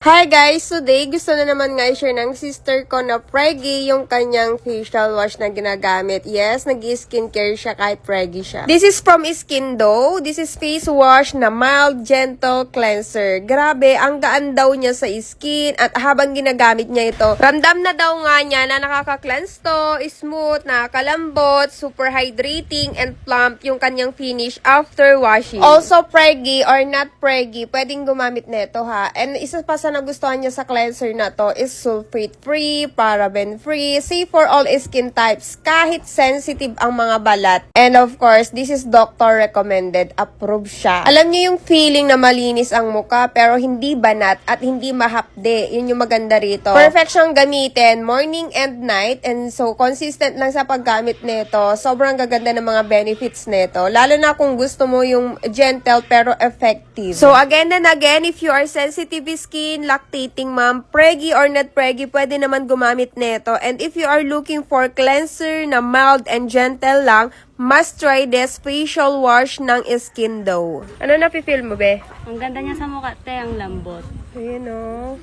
Hi guys! Today, gusto na naman nga i-share ng sister ko na Preggy yung kanyang facial wash na ginagamit. Yes, nag-skincare siya kahit Preggy siya. This is from Skindo. This is face wash na mild, gentle cleanser. Grabe, ang gaan daw niya sa skin at habang ginagamit niya ito, ramdam na daw nga niya na nakaka-cleanse to, smooth, nakakalambot, super hydrating, and plump yung kanyang finish after washing. Also, Preggy or not Preggy, pwedeng gumamit nito ha. And isa pa sa nagustuhan niya sa cleanser na to is sulfate-free, paraben-free, safe for all skin types, kahit sensitive ang mga balat. And of course, this is doctor recommended, approved siya. Alam niyo yung feeling na malinis ang muka pero hindi banat at hindi mahapde. Yun yung maganda rito. Perfect siyang gamitin morning and night, and so consistent lang sa paggamit nito. Sobrang gaganda ng mga benefits nito. Lalo na kung gusto mo yung gentle pero effective. So again and again, if you are sensitive skin, lactating mom, Preggy or not Preggy, pwede naman gumamit nito. And if you are looking for cleanser na mild and gentle lang, must try this facial wash ng Skindo. Ano na feel mo, be? Ang ganda niya sa mukha, te, ang lambot. Ayan o.